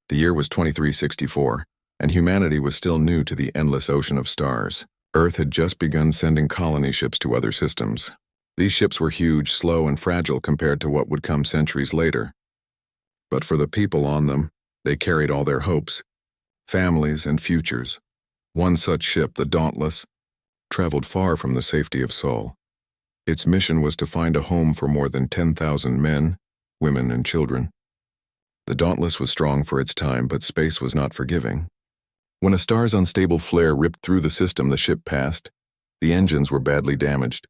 The year was 2364, and humanity was still new to the endless ocean of stars. Earth had just begun sending colony ships to other systems. These ships were huge, slow, and fragile compared to what would come centuries later. But for the people on them, they carried all their hopes, families, and futures. One such ship, the Dauntless, traveled far from the safety of Sol. Its mission was to find a home for more than 10,000 men, women, and children. The Dauntless was strong for its time, but space was not forgiving. When a star's unstable flare ripped through the system the ship passed, the engines were badly damaged.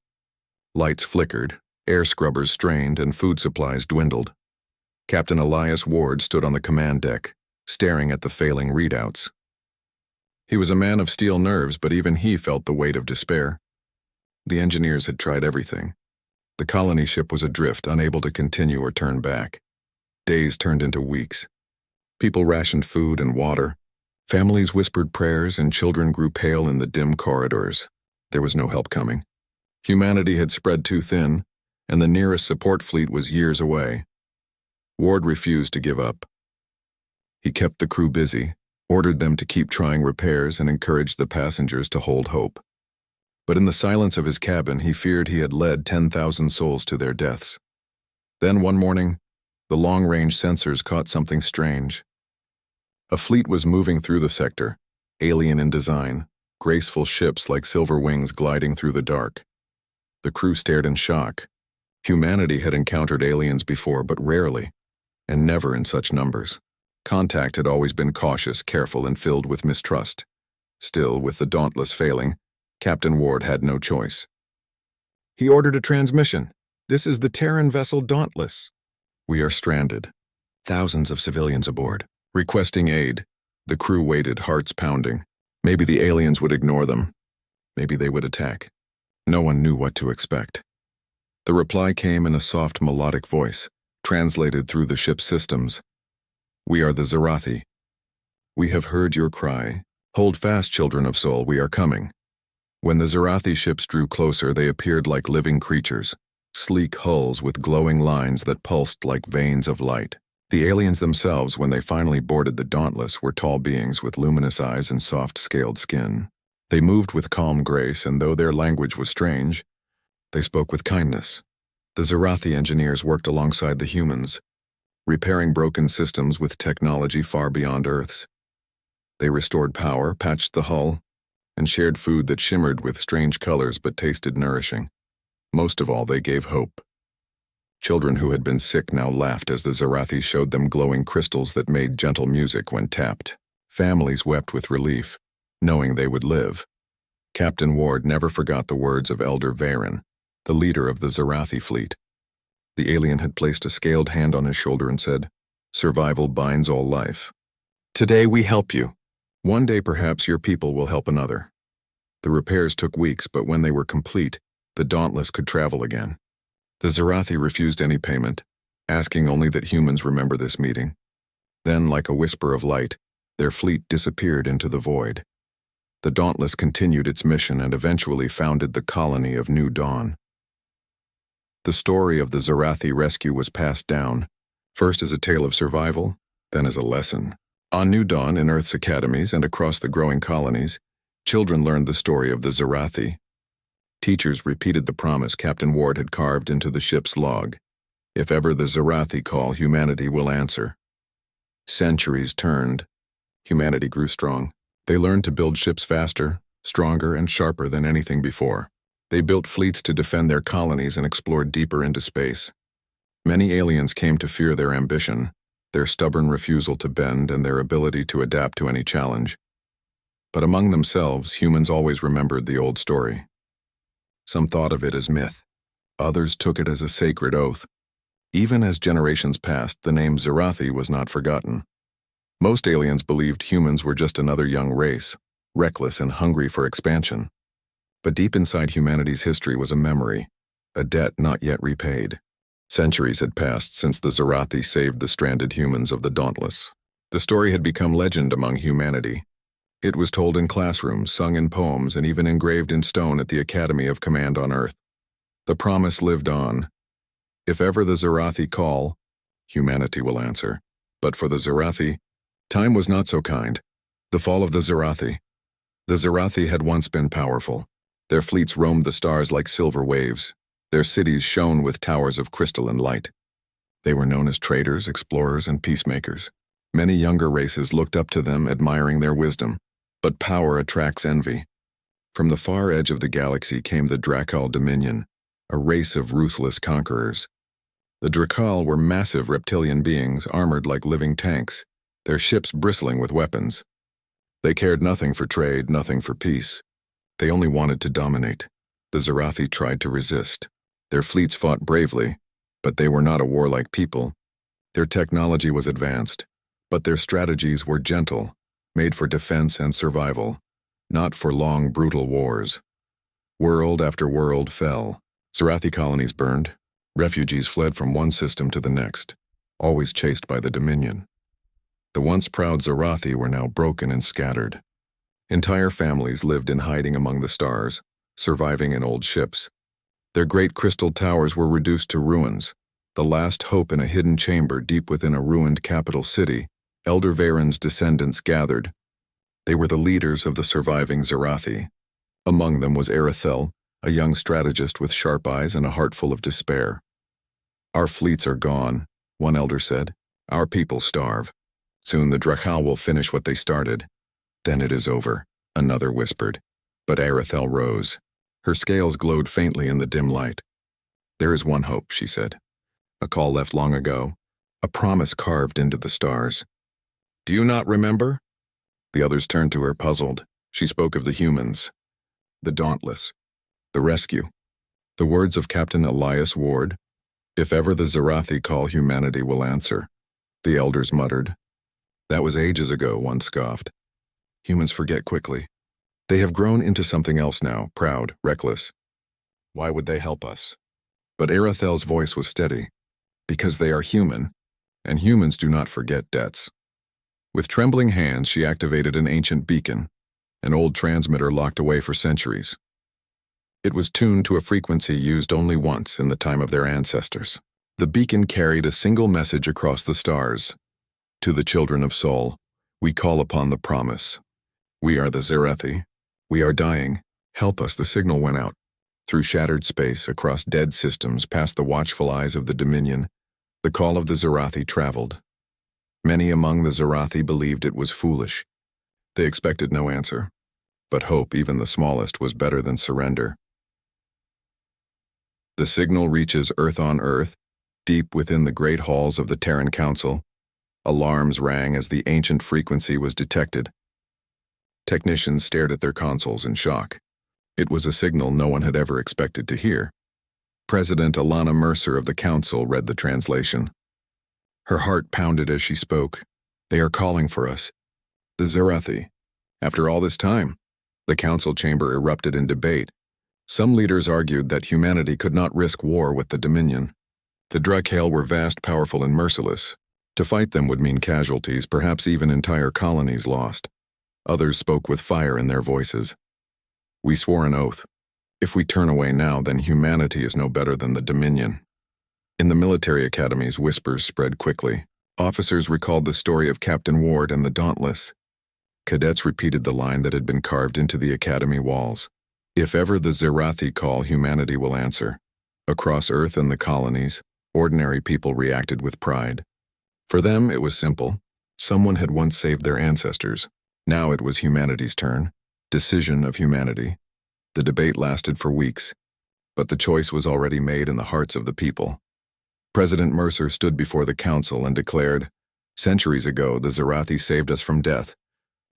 Lights flickered, air scrubbers strained, and food supplies dwindled. Captain Elias Ward stood on the command deck, staring at the failing readouts. He was a man of steel nerves, but even he felt the weight of despair. The engineers had tried everything. The colony ship was adrift, unable to continue or turn back. Days turned into weeks. People rationed food and water. Families whispered prayers, and children grew pale in the dim corridors. There was no help coming. Humanity had spread too thin, and the nearest support fleet was years away. Ward refused to give up. He kept the crew busy, ordered them to keep trying repairs, and encouraged the passengers to hold hope. But in the silence of his cabin, he feared he had led 10,000 souls to their deaths. Then one morning, the long-range sensors caught something strange. A fleet was moving through the sector, alien in design, graceful ships like silver wings gliding through the dark. The crew stared in shock. Humanity had encountered aliens before, but rarely, and never in such numbers. Contact had always been cautious, careful, and filled with mistrust. Still, with the Dauntless failing, Captain Ward had no choice. He ordered a transmission. "This is the Terran vessel Dauntless. We are stranded. Thousands of civilians aboard, requesting aid." The crew waited, hearts pounding. Maybe the aliens would ignore them. Maybe they would attack. No one knew what to expect. The reply came in a soft, melodic voice, translated through the ship's systems. "We are the Zarathi. We have heard your cry. Hold fast, children of Sol, we are coming." When the Zarathi ships drew closer, they appeared like living creatures, sleek hulls with glowing lines that pulsed like veins of light. The aliens themselves, when they finally boarded the Dauntless, were tall beings with luminous eyes and soft, scaled skin. They moved with calm grace, and though their language was strange, they spoke with kindness. The Zarathi engineers worked alongside the humans, repairing broken systems with technology far beyond Earth's. They restored power, patched the hull, and shared food that shimmered with strange colors but tasted nourishing. Most of all, they gave hope. Children who had been sick now laughed as the Zarathi showed them glowing crystals that made gentle music when tapped. Families wept with relief, knowing they would live. Captain Ward never forgot the words of Elder Varen, the leader of the Zarathi fleet. The alien had placed a scaled hand on his shoulder and said, "Survival binds all life. Today we help you. One day perhaps your people will help another." The repairs took weeks, but when they were complete, the Dauntless could travel again. The Zarathi refused any payment, asking only that humans remember this meeting. Then, like a whisper of light, their fleet disappeared into the void. The Dauntless continued its mission and eventually founded the colony of New Dawn. The story of the Zarathi rescue was passed down, first as a tale of survival, then as a lesson. On New Dawn, in Earth's academies and across the growing colonies, children learned the story of the Zarathi. Teachers repeated the promise Captain Ward had carved into the ship's log. If ever the Zarathi call, humanity will answer. Centuries turned. Humanity grew strong. They learned to build ships faster, stronger, and sharper than anything before. They built fleets to defend their colonies and explored deeper into space. Many aliens came to fear their ambition, their stubborn refusal to bend, and their ability to adapt to any challenge. But among themselves, humans always remembered the old story. Some thought of it as myth. Others took it as a sacred oath. Even as generations passed, the name Zarathi was not forgotten. Most aliens believed humans were just another young race, reckless and hungry for expansion. But deep inside humanity's history was a memory, a debt not yet repaid. Centuries had passed since the Zarathi saved the stranded humans of the Dauntless. The story had become legend among humanity. It was told in classrooms, sung in poems, and even engraved in stone at the Academy of Command on Earth. The promise lived on. If ever the Zarathi call, humanity will answer. But for the Zarathi, Time was not so kind. The fall of the Zerathi. The Zerathi had once been powerful. Their fleets roamed the stars like silver waves. Their cities shone with towers of crystalline light. They were known as traders, explorers, and peacemakers. Many younger races looked up to them, admiring their wisdom. But power attracts envy. From the far edge of the galaxy came the Drakal Dominion, a race of ruthless conquerors. The Drakal were massive reptilian beings armored like living tanks, their ships bristling with weapons. They cared nothing for trade, nothing for peace. They only wanted to dominate. The Zerathi tried to resist. Their fleets fought bravely, but they were not a warlike people. Their technology was advanced, but their strategies were gentle, made for defense and survival, not for long, brutal wars. World after world fell. Zerathi colonies burned. Refugees fled from one system to the next, always chased by the Dominion. The once proud Zerathi were now broken and scattered. Entire families lived in hiding among the stars, surviving in old ships. Their great crystal towers were reduced to ruins, the last hope in a hidden chamber deep within a ruined capital city. Elder Varen's descendants gathered. They were the leaders of the surviving Zerathi. Among them was Arethel, a young strategist with sharp eyes and a heart full of despair. "Our fleets are gone," one elder said. "Our people starve. Soon the Drakal will finish what they started. Then it is over," another whispered. But Arethel rose. Her scales glowed faintly in the dim light. "There is one hope," she said. "A call left long ago, a promise carved into the stars." "Do you not remember?" The others turned to her, puzzled. She spoke of the humans, the dauntless, the rescue. The words of Captain Elias Ward, "If ever the Zerathi call, humanity will answer," the elders muttered. "That was ages ago," one scoffed. "Humans forget quickly. They have grown into something else now, proud, reckless. Why would they help us?" But Arethel's voice was steady. "Because they are human, and humans do not forget debts." With trembling hands, she activated an ancient beacon, an old transmitter locked away for centuries. It was tuned to a frequency used only once in the time of their ancestors. The beacon carried a single message across the stars. "To the children of Sol, we call upon the promise. We are the Zerathi. We are dying. Help us." The signal went out. Through shattered space, across dead systems, past the watchful eyes of the Dominion, the call of the Zerathi traveled. Many among the Zerathi believed it was foolish. They expected no answer. But hope, even the smallest, was better than surrender. The signal reaches Earth on Earth, deep within the great halls of the Terran Council. Alarms rang as the ancient frequency was detected. Technicians stared at their consoles in shock. It was a signal no one had ever expected to hear. President Alana Mercer of the Council read the translation. Her heart pounded as she spoke. "They are calling for us. The Zerathi. After all this time." The council chamber erupted in debate. Some leaders argued that humanity could not risk war with the Dominion. The Drakal were vast, powerful, and merciless. To fight them would mean casualties, perhaps even entire colonies lost. Others spoke with fire in their voices. "We swore an oath. If we turn away now, then humanity is no better than the Dominion." In the military academies, whispers spread quickly. Officers recalled the story of Captain Ward and the Dauntless. Cadets repeated the line that had been carved into the academy walls. "If ever the Zerathi call, humanity will answer." Across Earth and the colonies, ordinary people reacted with pride. For them, it was simple. Someone had once saved their ancestors. Now it was humanity's turn. Decision of humanity. The debate lasted for weeks, but the choice was already made in the hearts of the people. President Mercer stood before the council and declared, "Centuries ago, the Zerathi saved us from death.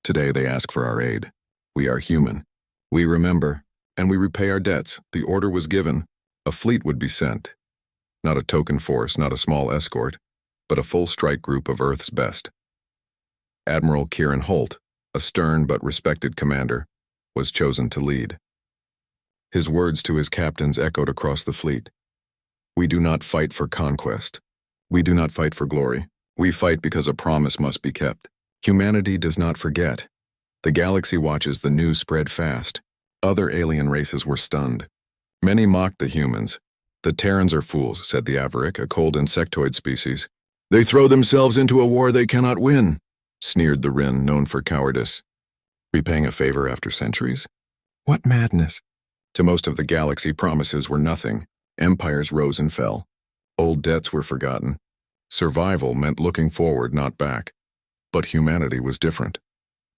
Today they ask for our aid. We are human. We remember, and we repay our debts." The order was given. A fleet would be sent. Not a token force, not a small escort, but a full strike group of Earth's best. Admiral Kieran Holt, a stern but respected commander, was chosen to lead. His words to his captains echoed across the fleet. "We do not fight for conquest. We do not fight for glory. We fight because a promise must be kept. Humanity does not forget." The galaxy watches. The news spread fast. Other alien races were stunned. Many mocked the humans. "The Terrans are fools," said the Avaric, a cold insectoid species. "They throw themselves into a war they cannot win." sneered the Rin, known for cowardice. Repaying a favor after centuries? What madness! To most of the galaxy, promises were nothing. Empires rose and fell. Old debts were forgotten. Survival meant looking forward, not back. But humanity was different.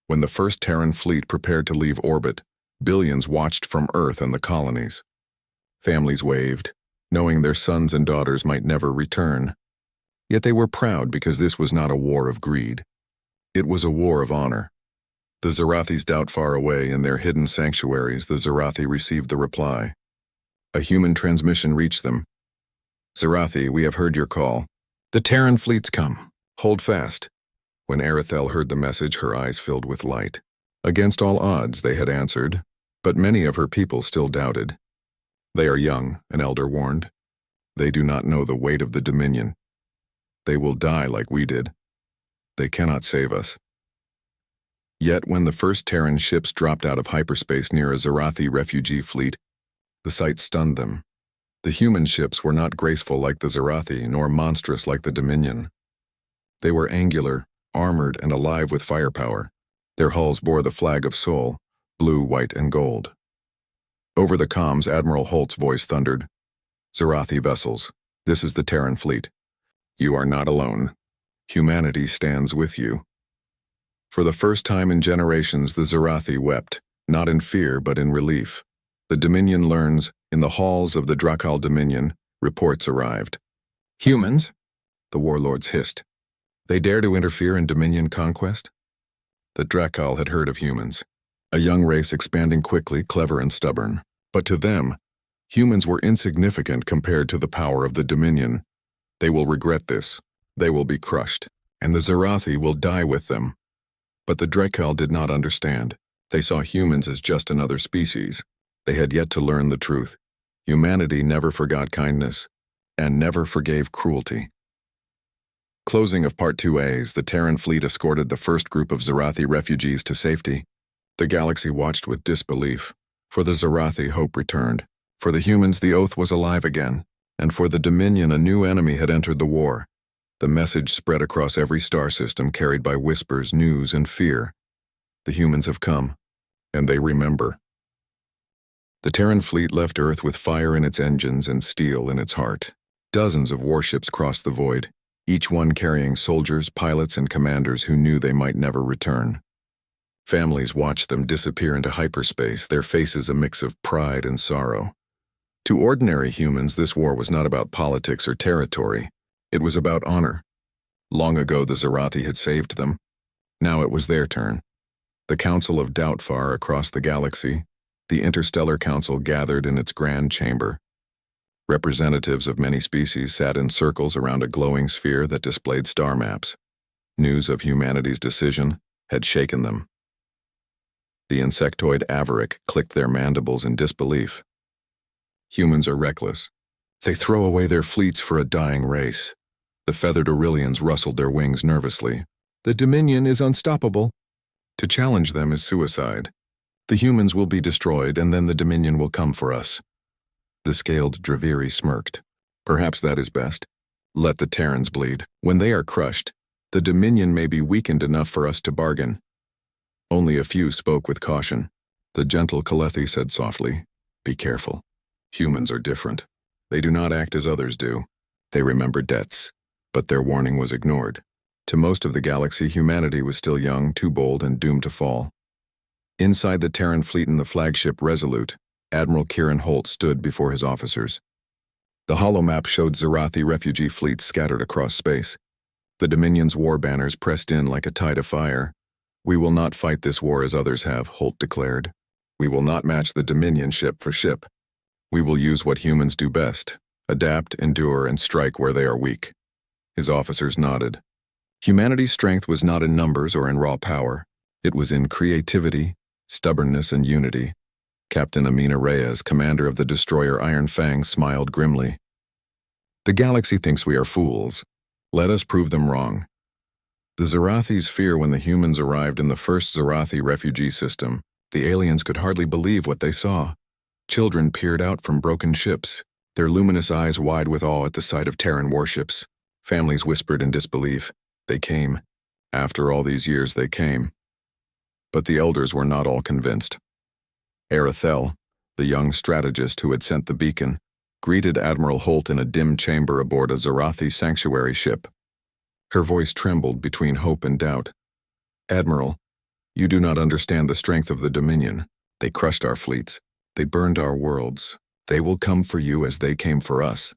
When the first Terran fleet prepared to leave orbit, billions watched from Earth and the colonies. Families waved, knowing their sons and daughters might never return. Yet they were proud because this was not a war of greed. It was a war of honor. The Zarathis doubt far away in their hidden sanctuaries, the Zarathi received the reply. A human transmission reached them. Zarathi, we have heard your call. The Terran fleet's come. Hold fast. When Arethel heard the message, her eyes filled with light. Against all odds, they had answered, but many of her people still doubted. They are young, an elder warned. They do not know the weight of the Dominion. They will die like we did. They cannot save us. Yet when the first Terran ships dropped out of hyperspace near a Zarathi refugee fleet, the sight stunned them. The human ships were not graceful like the Zarathi, nor monstrous like the Dominion. They were angular, armored, and alive with firepower. Their hulls bore the flag of Sol, blue, white, and gold. Over the comms, Admiral Holt's voice thundered. Zarathi vessels, this is the Terran fleet. You are not alone. Humanity stands with you. For the first time in generations, the Zarathi wept, not in fear but in relief. The Dominion learns, in the halls of the Drakal Dominion, reports arrived. Humans? The warlords hissed. They dare to interfere in Dominion conquest? The Drakal had heard of humans, a young race expanding quickly, clever and stubborn. But to them, humans were insignificant compared to the power of the Dominion. They will regret this. They will be crushed, and the Zarathi will die with them. But the Drakal did not understand. They saw humans as just another species. They had yet to learn the truth. Humanity never forgot kindness, and never forgave cruelty. Closing of Part 2A, as the Terran fleet escorted the first group of Zarathi refugees to safety, the galaxy watched with disbelief. For the Zarathi, hope returned. For the humans, the oath was alive again. And for the Dominion, a new enemy had entered the war. The message spread across every star system, carried by whispers, news, and fear. The humans have come, and they remember. The Terran fleet left Earth with fire in its engines and steel in its heart. Dozens of warships crossed the void, each one carrying soldiers, pilots, and commanders who knew they might never return. Families watched them disappear into hyperspace, their faces a mix of pride and sorrow. To ordinary humans, this war was not about politics or territory. It was about honor. Long ago, the Zarathi had saved them. Now it was their turn. The Council of Doubtfar across the galaxy, the Interstellar Council gathered in its grand chamber. Representatives of many species sat in circles around a glowing sphere that displayed star maps. News of humanity's decision had shaken them. The insectoid Avaric clicked their mandibles in disbelief. Humans are reckless. They throw away their fleets for a dying race. The feathered Aurelians rustled their wings nervously. The Dominion is unstoppable. To challenge them is suicide. The humans will be destroyed, and then the Dominion will come for us. The scaled Draviri smirked. Perhaps that is best. Let the Terrans bleed. When they are crushed, the Dominion may be weakened enough for us to bargain. Only a few spoke with caution. The gentle Kalethi said softly, "Be careful. Humans are different. They do not act as others do. They remember debts." But their warning was ignored. To most of the galaxy, humanity was still young, too bold, and doomed to fall. Inside the Terran fleet in the flagship Resolute, Admiral Kieran Holt stood before his officers. The holomap showed Zarathi refugee fleets scattered across space. The Dominion's war banners pressed in like a tide of fire. "We will not fight this war as others have," Holt declared. "We will not match the Dominion ship for ship. We will use what humans do best: adapt, endure, and strike where they are weak." His officers nodded. Humanity's strength was not in numbers or in raw power. It was in creativity, stubbornness, and unity. Captain Amina Reyes, commander of the destroyer Iron Fang, smiled grimly. "The galaxy thinks we are fools. Let us prove them wrong." The Zarathi's fear when the humans arrived in the first Zarathi refugee system. The aliens could hardly believe what they saw. Children peered out from broken ships, their luminous eyes wide with awe at the sight of Terran warships. Families whispered in disbelief. They came. After all these years they came. But the elders were not all convinced. Arethel, the young strategist who had sent the beacon, greeted Admiral Holt in a dim chamber aboard a Zarathi sanctuary ship. Her voice trembled between hope and doubt. "Admiral, you do not understand the strength of the Dominion. They crushed our fleets. They burned our worlds. They will come for you as they came for us."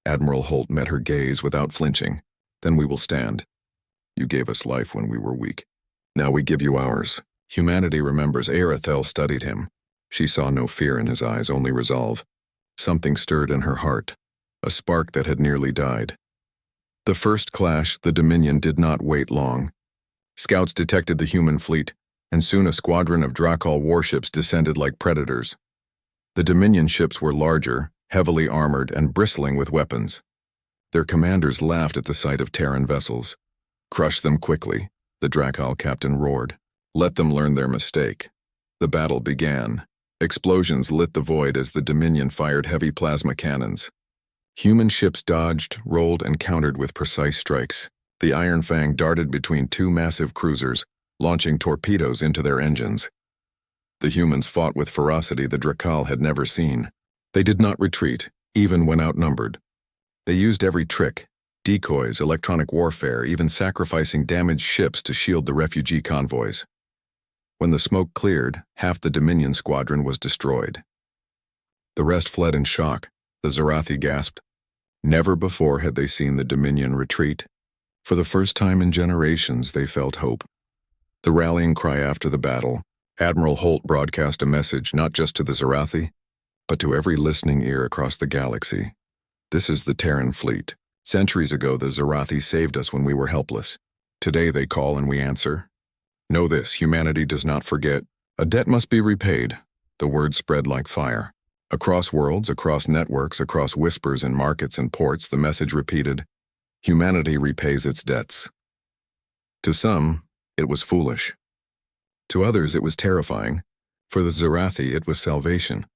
Admiral Holt met her gaze without flinching. "Then we will stand. You gave us life when we were weak. Now we give you ours." Humanity remembers. Arethel studied him. She saw no fear in his eyes, only resolve. Something stirred in her heart, a spark that had nearly died. The first clash, the Dominion did not wait long. Scouts detected the human fleet, and soon a squadron of Drakal warships descended like predators. The Dominion ships were larger, heavily armored, and bristling with weapons. Their commanders laughed at the sight of Terran vessels. "Crush them quickly," the Drakal captain roared. "Let them learn their mistake." The battle began. Explosions lit the void as the Dominion fired heavy plasma cannons. Human ships dodged, rolled, and countered with precise strikes. The Iron Fang darted between two massive cruisers, launching torpedoes into their engines. The humans fought with ferocity the Drakal had never seen. They did not retreat, even when outnumbered. They used every trick: decoys, electronic warfare, even sacrificing damaged ships to shield the refugee convoys. When the smoke cleared, half the Dominion squadron was destroyed. The rest fled in shock. The Zarathi gasped. Never before had they seen the Dominion retreat. For the first time in generations, they felt hope. The rallying cry after the battle, Admiral Holt broadcast a message not just to the Zarathi, but to every listening ear across the galaxy. "This is the Terran fleet. Centuries ago, the Zarathi saved us when we were helpless. Today they call and we answer. Know this, humanity does not forget. A debt must be repaid." The word spread like fire. Across worlds, across networks, across whispers in markets and ports, the message repeated, "Humanity repays its debts." To some, it was foolish. To others, it was terrifying. For the Zarathi, it was salvation.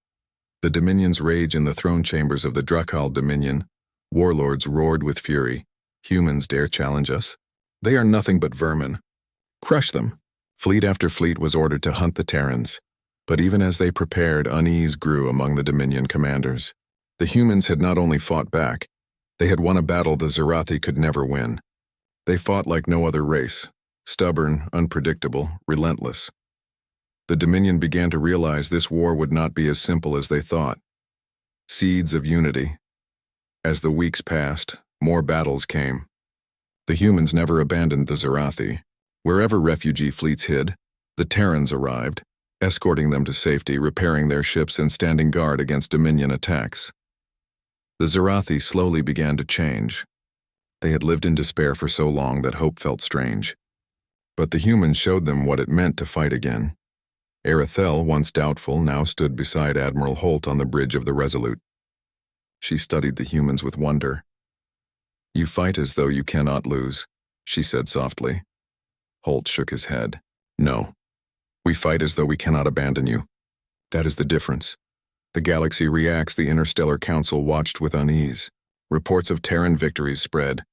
The Dominion's rage in the throne chambers of the Drakal Dominion. Warlords roared with fury. "Humans dare challenge us? They are nothing but vermin. Crush them." Fleet after fleet was ordered to hunt the Terrans. But even as they prepared, unease grew among the Dominion commanders. The humans had not only fought back, they had won a battle the Zarathi could never win. They fought like no other race, stubborn, unpredictable, relentless. The Dominion began to realize this war would not be as simple as they thought. Seeds of unity. As the weeks passed, more battles came. The humans never abandoned the Zarathi. Wherever refugee fleets hid, the Terrans arrived, escorting them to safety, repairing their ships, and standing guard against Dominion attacks. The Zarathi slowly began to change. They had lived in despair for so long that hope felt strange. But the humans showed them what it meant to fight again. Arethel, once doubtful, now stood beside Admiral Holt on the bridge of the Resolute. She studied the humans with wonder. "You fight as though you cannot lose," she said softly. Holt shook his head. "No. We fight as though we cannot abandon you. That is the difference." The galaxy reacts. The Interstellar Council watched with unease. Reports of Terran victories spread.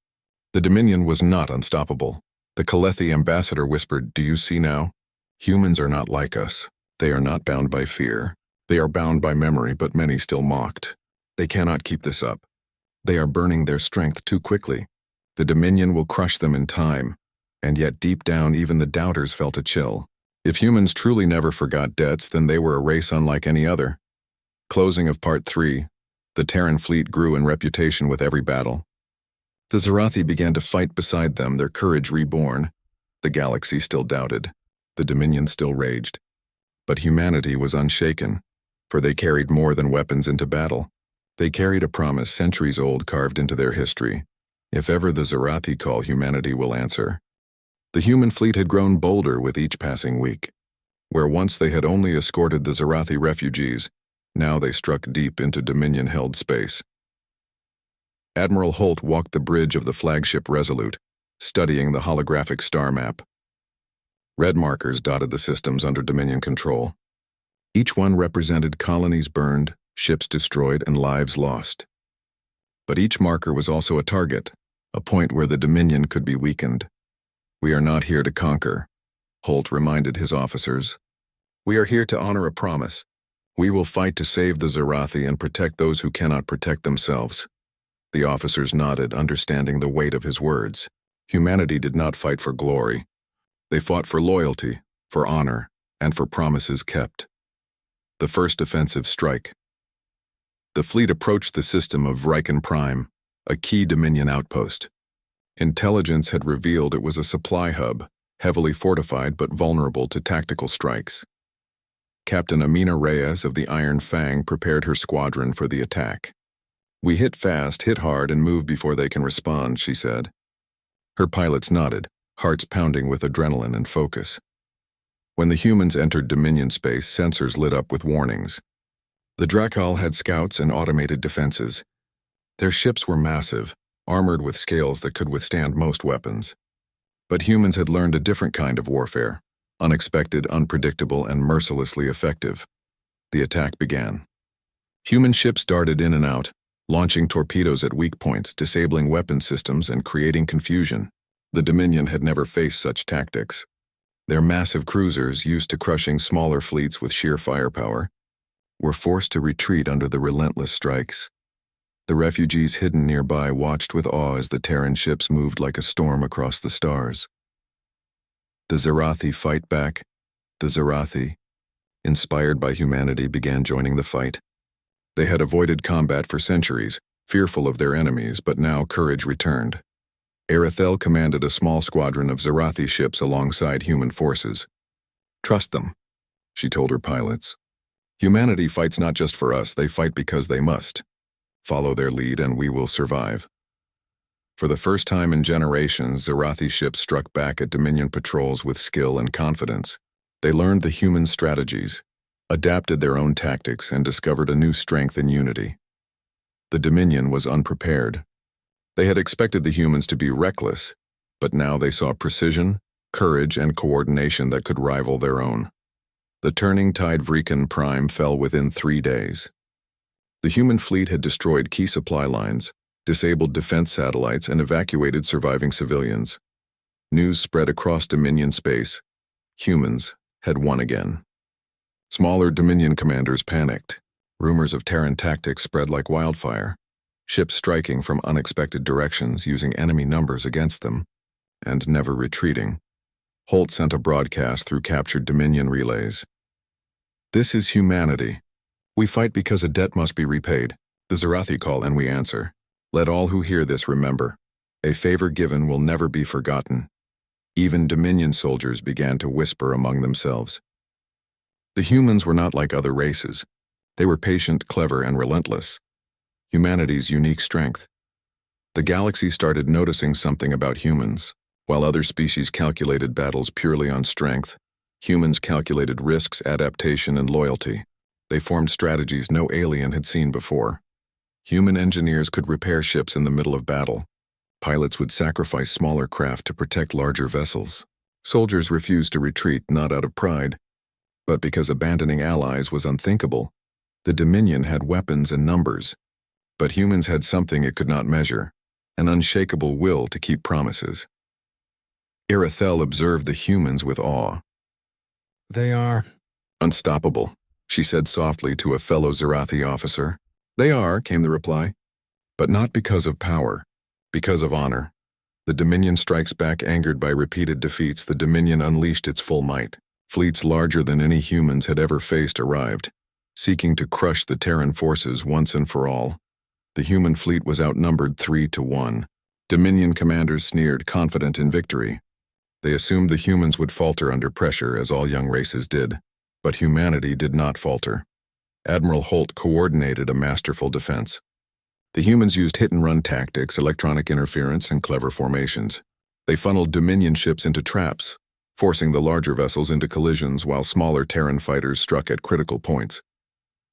The Dominion was not unstoppable. The Kalethi ambassador whispered, "Do you see now? Humans are not like us. They are not bound by fear. They are bound by memory, but many still mocked. They cannot keep this up. They are burning their strength too quickly. The Dominion will crush them in time." And yet deep down, even the doubters felt a chill. If humans truly never forgot debts, then they were a race unlike any other. Closing of Part 3. The Terran fleet grew in reputation with every battle. The Zarathi began to fight beside them, their courage reborn. The galaxy still doubted. The Dominion still raged. But humanity was unshaken, for they carried more than weapons into battle. They carried a promise centuries old carved into their history. If ever the Zarathi call, humanity will answer. The human fleet had grown bolder with each passing week. Where once they had only escorted the Zarathi refugees, now they struck deep into Dominion-held space. Admiral Holt walked the bridge of the flagship Resolute, studying the holographic star map. Red markers dotted the systems under Dominion control. Each one represented colonies burned, ships destroyed, and lives lost. But each marker was also a target, a point where the Dominion could be weakened. "We are not here to conquer," Holt reminded his officers. "We are here to honor a promise. We will fight to save the Zarathi and protect those who cannot protect themselves." The officers nodded, understanding the weight of his words. Humanity did not fight for glory. They fought for loyalty, for honor, and for promises kept. The first offensive strike. The fleet approached the system of Riken Prime, a key Dominion outpost. Intelligence had revealed it was a supply hub, heavily fortified but vulnerable to tactical strikes. Captain Amina Reyes of the Iron Fang prepared her squadron for the attack. "We hit fast, hit hard, and move before they can respond," she said. Her pilots nodded, hearts pounding with adrenaline and focus. When the humans entered Dominion space, sensors lit up with warnings. The Drakal had scouts and automated defenses. Their ships were massive, armored with scales that could withstand most weapons. But humans had learned a different kind of warfare, unexpected, unpredictable, and mercilessly effective. The attack began. Human ships darted in and out, launching torpedoes at weak points, disabling weapon systems, and creating confusion. The Dominion had never faced such tactics. Their massive cruisers, used to crushing smaller fleets with sheer firepower, were forced to retreat under the relentless strikes. The refugees hidden nearby watched with awe as the Terran ships moved like a storm across the stars. The Zarathi fight back. The Zarathi, inspired by humanity, began joining the fight. They had avoided combat for centuries, fearful of their enemies, but now courage returned. Erethel commanded a small squadron of Zarathi ships alongside human forces. "Trust them," she told her pilots. "Humanity fights not just for us, they fight because they must. Follow their lead and we will survive." For the first time in generations, Zarathi ships struck back at Dominion patrols with skill and confidence. They learned the human strategies, adapted their own tactics, and discovered a new strength in unity. The Dominion was unprepared. They had expected the humans to be reckless, but now they saw precision, courage, and coordination that could rival their own. The turning tide Vrikan Prime fell within 3 days. The human fleet had destroyed key supply lines, disabled defense satellites, and evacuated surviving civilians. News spread across Dominion space. Humans had won again. Smaller Dominion commanders panicked. Rumors of Terran tactics spread like wildfire. Ships striking from unexpected directions, using enemy numbers against them, and never retreating. Holt sent a broadcast through captured Dominion relays. "This is humanity. We fight because a debt must be repaid. The Zarathi call and we answer. Let all who hear this remember. A favor given will never be forgotten." Even Dominion soldiers began to whisper among themselves. The humans were not like other races. They were patient, clever, and relentless. Humanity's unique strength. The galaxy started noticing something about humans. While other species calculated battles purely on strength, humans calculated risks, adaptation, and loyalty. They formed strategies no alien had seen before. Human engineers could repair ships in the middle of battle. Pilots would sacrifice smaller craft to protect larger vessels. Soldiers refused to retreat, not out of pride, but because abandoning allies was unthinkable. The Dominion had weapons and numbers, but humans had something it could not measure, an unshakable will to keep promises. Erethel observed the humans with awe. "They are unstoppable," she said softly to a fellow Zarathi officer. "They are," came the reply, "but not because of power, because of honor." The Dominion strikes back, angered by repeated defeats. The Dominion unleashed its full might. Fleets larger than any humans had ever faced arrived, seeking to crush the Terran forces once and for all. The human fleet was outnumbered 3-1. Dominion commanders sneered, confident in victory. They assumed the humans would falter under pressure, as all young races did. But humanity did not falter. Admiral Holt coordinated a masterful defense. The humans used hit-and-run tactics, electronic interference, and clever formations. They funneled Dominion ships into traps, forcing the larger vessels into collisions while smaller Terran fighters struck at critical points.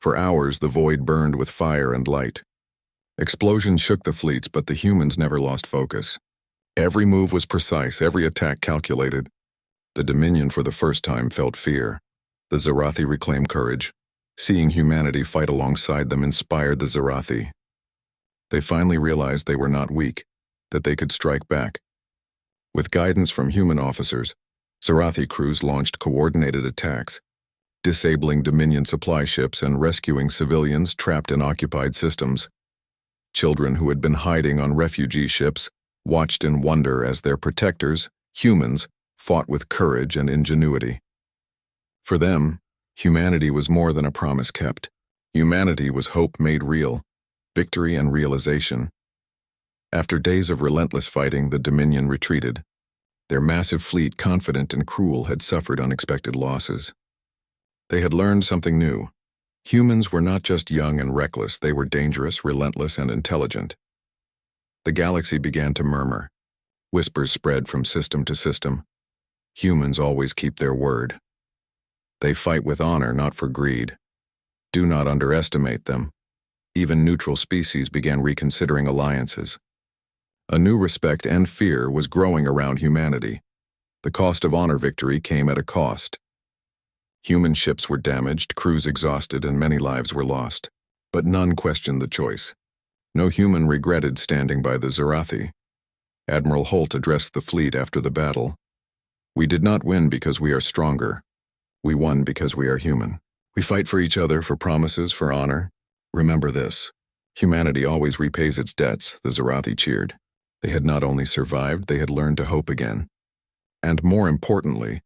For hours, the void burned with fire and light. Explosions shook the fleets, but the humans never lost focus. Every move was precise, every attack calculated. The Dominion for the first time felt fear. The Zarathi reclaimed courage. Seeing humanity fight alongside them inspired the Zarathi. They finally realized they were not weak, that they could strike back. With guidance from human officers, Zarathi crews launched coordinated attacks, disabling Dominion supply ships and rescuing civilians trapped in occupied systems. Children who had been hiding on refugee ships watched in wonder as their protectors, humans, fought with courage and ingenuity. For them, humanity was more than a promise kept. Humanity was hope made real, victory and realization. After days of relentless fighting, the Dominion retreated. Their massive fleet, confident and cruel, had suffered unexpected losses. They had learned something new. Humans were not just young and reckless, they were dangerous, relentless, and intelligent. The galaxy began to murmur. Whispers spread from system to system. Humans always keep their word. They fight with honor, not for greed. Do not underestimate them. Even neutral species began reconsidering alliances. A new respect and fear was growing around humanity. The cost of honor victory came at a cost. Human ships were damaged, crews exhausted, and many lives were lost. But none questioned the choice. No human regretted standing by the Zarathi. Admiral Holt addressed the fleet after the battle. "We did not win because we are stronger. We won because we are human. We fight for each other, for promises, for honor. Remember this. Humanity always repays its debts," the Zarathi cheered. They had not only survived, they had learned to hope again. And more importantly,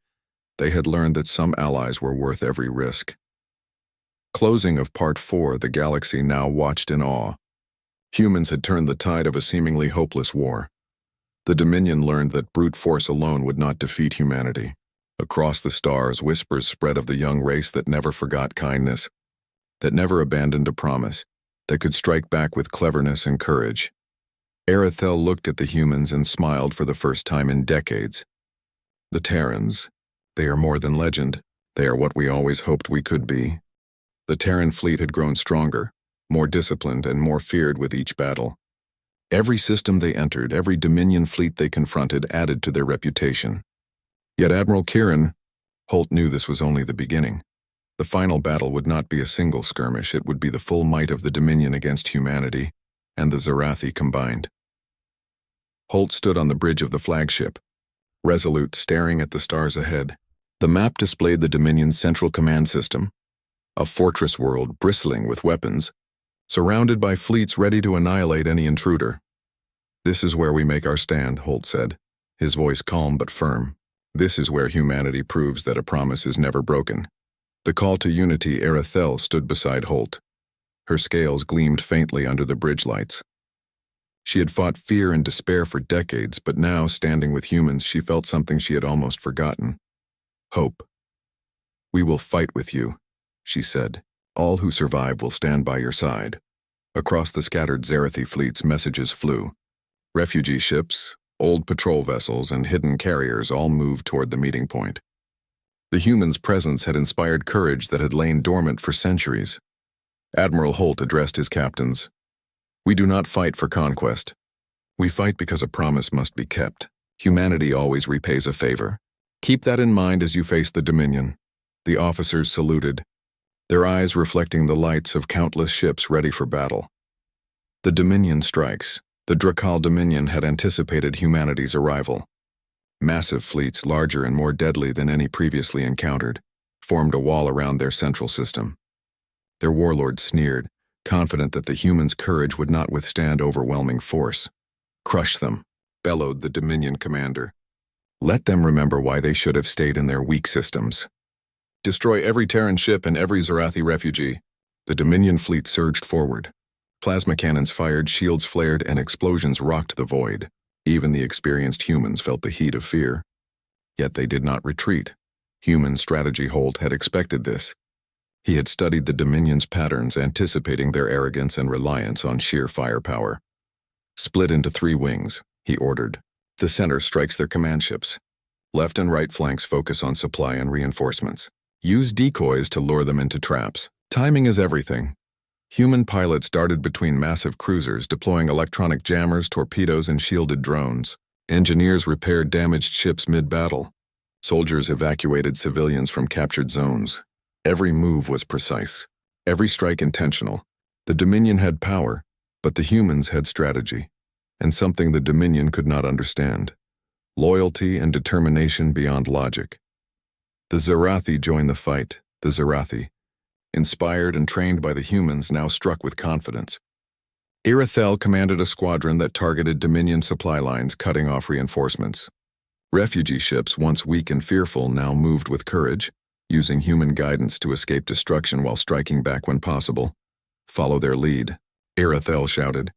they had learned that some allies were worth every risk. Closing of Part 4, the galaxy now watched in awe. Humans had turned the tide of a seemingly hopeless war. The Dominion learned that brute force alone would not defeat humanity. Across the stars, whispers spread of the young race that never forgot kindness, that never abandoned a promise, that could strike back with cleverness and courage. Arethel looked at the humans and smiled for the first time in decades. The Terrans, they are more than legend. They are what we always hoped we could be. The Terran fleet had grown stronger, more disciplined, and more feared with each battle. Every system they entered, every Dominion fleet they confronted added to their reputation. Yet Admiral Kieran, Holt knew this was only the beginning. The final battle would not be a single skirmish, it would be the full might of the Dominion against humanity, and the Zarathi combined. Holt stood on the bridge of the flagship, resolute, staring at the stars ahead. The map displayed the Dominion's central command system, a fortress world bristling with weapons, surrounded by fleets ready to annihilate any intruder. "This is where we make our stand," Holt said, his voice calm but firm. "This is where humanity proves that a promise is never broken." The call to unity, Arethel stood beside Holt. Her scales gleamed faintly under the bridge lights. She had fought fear and despair for decades, but now, standing with humans, she felt something she had almost forgotten. Hope. "We will fight with you," she said. "All who survive will stand by your side." Across the scattered Zarathi fleets, messages flew. Refugee ships, old patrol vessels, and hidden carriers all moved toward the meeting point. The humans' presence had inspired courage that had lain dormant for centuries. Admiral Holt addressed his captains. "We do not fight for conquest. We fight because a promise must be kept. Humanity always repays a favor. Keep that in mind as you face the Dominion." The officers saluted, their eyes reflecting the lights of countless ships ready for battle. The Dominion strikes. The Drakal Dominion had anticipated humanity's arrival. Massive fleets, larger and more deadly than any previously encountered, formed a wall around their central system. Their warlords sneered, confident that the humans' courage would not withstand overwhelming force. "Crush them," bellowed the Dominion commander. "Let them remember why they should have stayed in their weak systems. Destroy every Terran ship and every Zarathi refugee." The Dominion fleet surged forward. Plasma cannons fired, shields flared, and explosions rocked the void. Even the experienced humans felt the heat of fear. Yet they did not retreat. Human strategy. Holt had expected this. He had studied the Dominion's patterns, anticipating their arrogance and reliance on sheer firepower. "Split into 3 wings," he ordered. "The center strikes their command ships. Left and right flanks focus on supply and reinforcements. Use decoys to lure them into traps. Timing is everything." Human pilots darted between massive cruisers, deploying electronic jammers, torpedoes, and shielded drones. Engineers repaired damaged ships mid-battle. Soldiers evacuated civilians from captured zones. Every move was precise, every strike intentional. The Dominion had power, but the humans had strategy, and something the Dominion could not understand. loyalty and determination beyond logic. The Zarathi joined the fight, the Zarathi, inspired and trained by the humans, now struck with confidence. Irithel commanded a squadron that targeted Dominion supply lines, cutting off reinforcements. Refugee ships, once weak and fearful, now moved with courage, using human guidance to escape destruction while striking back when possible. Follow their lead, Irithel shouted.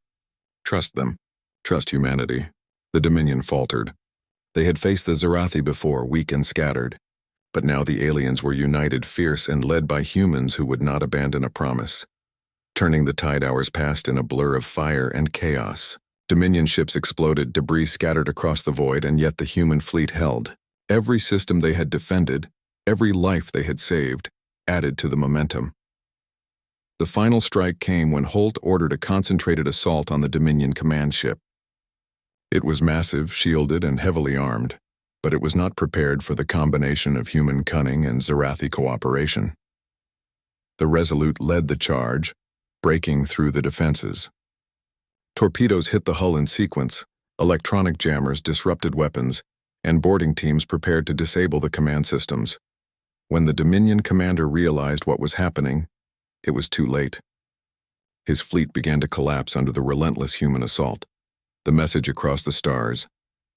Trust them. Trust humanity. The Dominion faltered. They had faced the Zarathi before, weak and scattered. But now the aliens were united, fierce, and led by humans who would not abandon a promise. Turning the tide, hours passed in a blur of fire and chaos. Dominion ships exploded, debris scattered across the void, and yet the human fleet held. Every system they had defended, every life they had saved, added to the momentum. The final strike came when Holt ordered a concentrated assault on the Dominion command ship. It was massive, shielded, and heavily armed, but it was not prepared for the combination of human cunning and Zarathi cooperation. The Resolute led the charge, breaking through the defenses. Torpedoes hit the hull in sequence, electronic jammers disrupted weapons, and boarding teams prepared to disable the command systems. When the Dominion commander realized what was happening, it was too late. His fleet began to collapse under the relentless human assault. The message across the stars.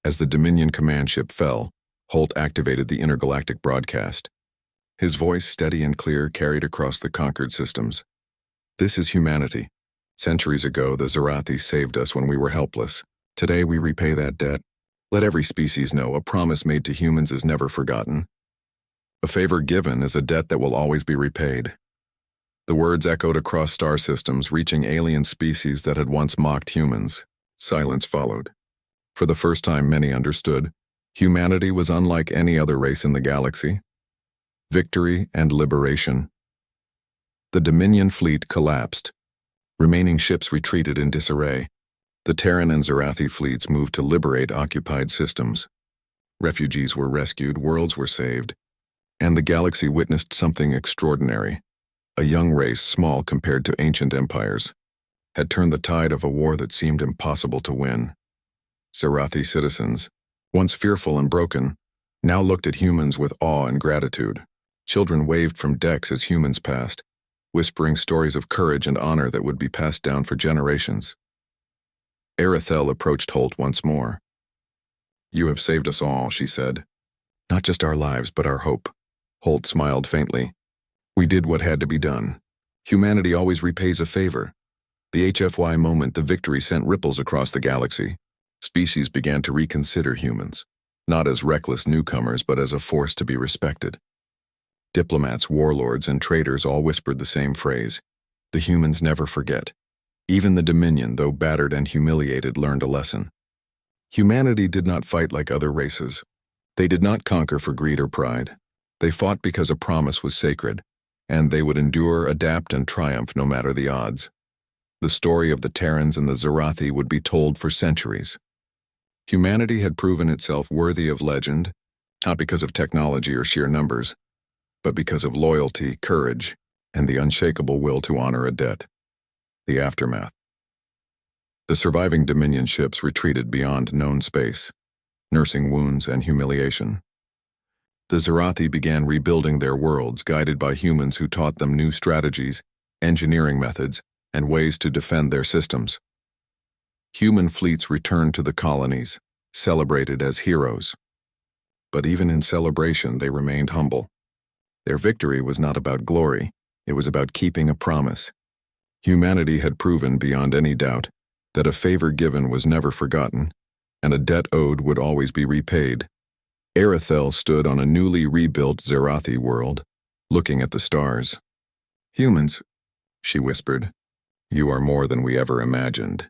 As the Dominion command ship fell, Holt activated the intergalactic broadcast. His voice, steady and clear, carried across the conquered systems. This is humanity. Centuries ago, the Zarathi saved us when we were helpless. Today, we repay that debt. Let every species know a promise made to humans is never forgotten. A favor given is a debt that will always be repaid. The words echoed across star systems, reaching alien species that had once mocked humans. Silence followed. For the first time, many understood. Humanity was unlike any other race in the galaxy. Victory and liberation. The Dominion fleet collapsed. Remaining ships retreated in disarray. The Terran and Zarathi fleets moved to liberate occupied systems. Refugees were rescued, worlds were saved, and the galaxy witnessed something extraordinary. A young race, small compared to ancient empires, had turned the tide of a war that seemed impossible to win. Zarathi citizens, once fearful and broken, now looked at humans with awe and gratitude. Children waved from decks as humans passed, whispering stories of courage and honor that would be passed down for generations. Irithel approached Holt once more. You have saved us all, she said. Not just our lives, but our hope. Holt smiled faintly. We did what had to be done. Humanity always repays a favor. The HFY moment, the victory, sent ripples across the galaxy. Species began to reconsider humans, not as reckless newcomers, but as a force to be respected. Diplomats, warlords, and traitors all whispered the same phrase. The humans never forget. Even the Dominion, though battered and humiliated, learned a lesson. Humanity did not fight like other races. They did not conquer for greed or pride. They fought because a promise was sacred, and they would endure, adapt, and triumph no matter the odds. The story of the Terrans and the Zarathi would be told for centuries. Humanity had proven itself worthy of legend, not because of technology or sheer numbers, but because of loyalty, courage, and the unshakable will to honor a debt. The aftermath. The surviving Dominion ships retreated beyond known space, nursing wounds and humiliation. The Zarathi began rebuilding their worlds, guided by humans who taught them new strategies, engineering methods, and ways to defend their systems. Human fleets returned to the colonies, celebrated as heroes. But even in celebration, they remained humble. Their victory was not about glory, it was about keeping a promise. Humanity had proven beyond any doubt that a favor given was never forgotten, and a debt owed would always be repaid. Irithel stood on a newly rebuilt Zarathi world, looking at the stars. Humans, she whispered, you are more than we ever imagined.